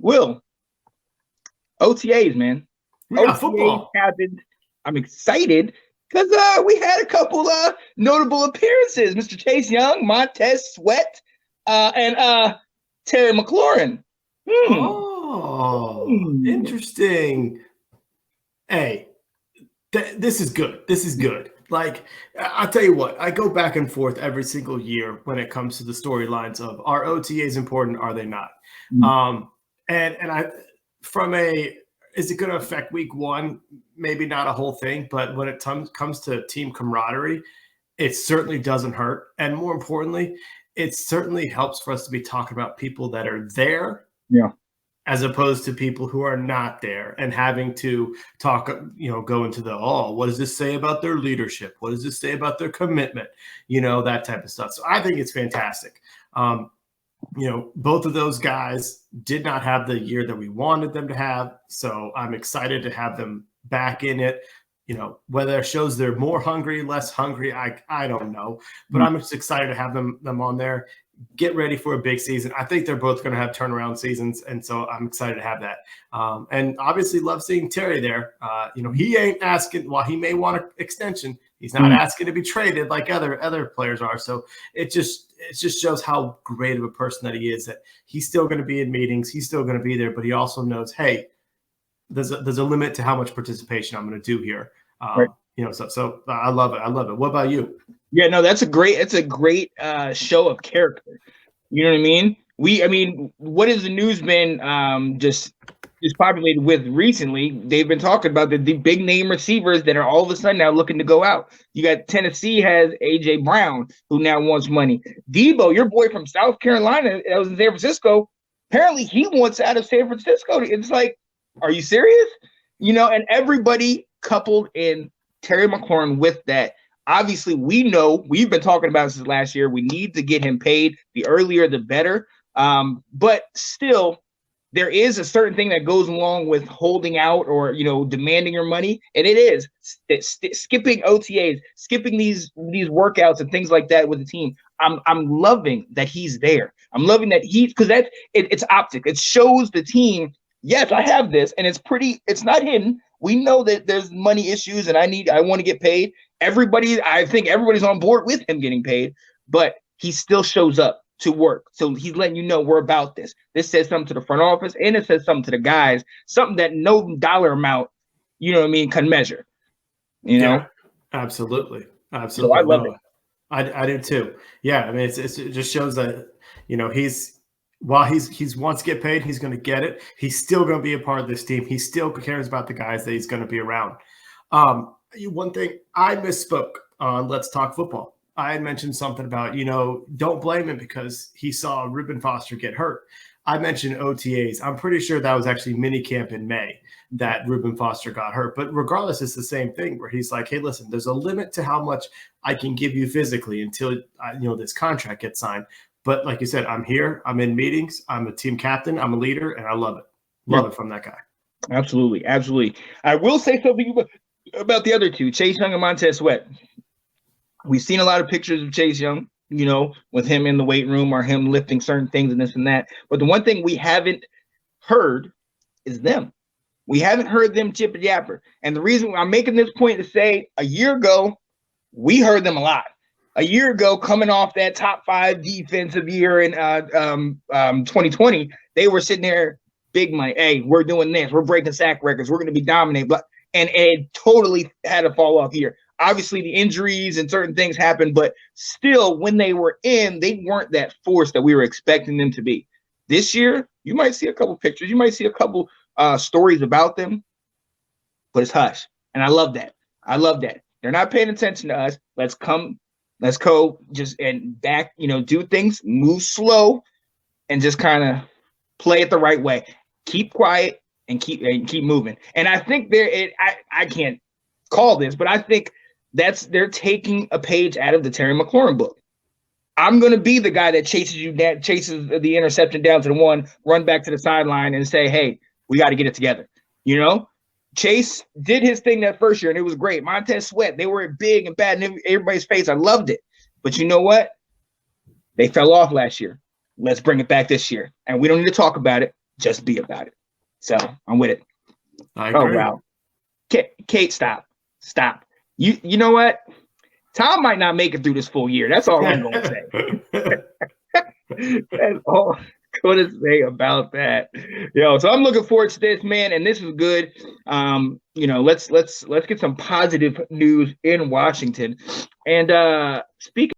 Will, OTAs, man. Yeah, OTAs football happened. I'm excited because we had a couple notable appearances. Mr. Chase Young, Montez Sweat, and Terry McLaurin. Interesting. Hey, this is good. This is good. Like, I'll tell you what, I go back and forth every single year when it comes to the storylines of, are OTAs important? Are they not? And I, from a, is it going to affect week one? Maybe not a whole thing, but when it comes to team camaraderie, it certainly doesn't hurt. And more importantly, it certainly helps for us to be talking about people that are there. Yeah. As opposed to people who are not there and having to talk, go into the, what does this say about their leadership? What does this say about their commitment? That type of stuff. So I think it's fantastic. Both of those guys did not have the year that we wanted them to have. So I'm excited to have them back in it. Whether it shows they're more hungry, less hungry, I don't know. But I'm just excited to have them on there. Get ready for a big season. I think they're both going to have turnaround seasons, and so I'm excited to have that. And obviously love seeing Terry there. He ain't asking, while he may want an extension, he's not asking to be traded like other players are. So it just shows how great of a person that he is, that he's still going to be in meetings. He's still going to be there, but he also knows, hey, there's a limit to how much participation I'm going to do here. Right. So I love it. I love it. What about you? Yeah, no, it's a great show of character. You know what I mean? What has the news been just populated with recently? They've been talking about the big name receivers that are all of a sudden now looking to go out. You got Tennessee has AJ Brown, who now wants money. Debo, your boy from South Carolina that was in San Francisco, apparently he wants out of San Francisco. It's like, are you serious? And everybody coupled in Terry McLaurin with that. Obviously, we know we've been talking about this since last year. We need to get him paid. The earlier, the better. But still, there is a certain thing that goes along with holding out or demanding your money, and it is skipping OTAs, skipping these workouts and things like that with the team. I'm loving that he's there. I'm loving that because it's optic. It shows the team. Yes, I have this, and it's not hidden. We know that there's money issues, and I want to get paid. I think everybody's on board with him getting paid, but he still shows up to work. So he's letting you know we're about this. This says something to the front office, and it says something to the guys, something that no dollar amount, can measure. Yeah, absolutely. So I love it. I do too. Yeah, I mean, it just shows that while he's wants to get paid, he's going to get it. He's still going to be a part of this team. He still cares about the guys that he's going to be around. One thing I misspoke on Let's Talk Football. I had mentioned something about, don't blame him because he saw Reuben Foster get hurt. I mentioned OTAs. I'm pretty sure that was actually minicamp in May that Reuben Foster got hurt. But regardless, it's the same thing where he's like, hey, listen, there's a limit to how much I can give you physically until, this contract gets signed. But like you said, I'm here. I'm in meetings. I'm a team captain. I'm a leader, and I love it. Love it from that guy. Absolutely. Absolutely. I will say something about the other two, Chase Young and Montez Sweat. We've seen a lot of pictures of Chase Young, with him in the weight room or him lifting certain things and this and that. But the one thing we haven't heard is them. We haven't heard them chip and yapper. And the reason I'm making this point to say a year ago, we heard them a lot. A year ago, coming off that top 5 defensive year in 2020, they were sitting there, big money. Hey, we're doing this. We're breaking sack records. We're going to be dominating. And it totally had a fall off year. Obviously, the injuries and certain things happened, but still, when they were in, they weren't that force that we were expecting them to be. This year, you might see a couple pictures. You might see a couple stories about them, but it's hush. And I love that. They're not paying attention to us. Let's go just and back, do things, move slow, and just kind of play it the right way. Keep quiet and keep moving. And I think I can't call this, but I think they're taking a page out of the Terry McLaurin book. I'm going to be the guy that chases the interception down to the one, run back to the sideline and say, hey, we got to get it together. Chase did his thing that first year, and it was great. Montez Sweat, they were big and bad in everybody's face. I loved it. But you know what? They fell off last year. Let's bring it back this year. And we don't need to talk about it. just be about it. So I'm with it. I agree. Oh, wow. Kate, stop. You know what? Tom might not make it through this full year. That's all I'm going to say. That's all I'm going to say about that. So I'm looking forward to this, man, and this is good. Let's get some positive news in Washington. And speaking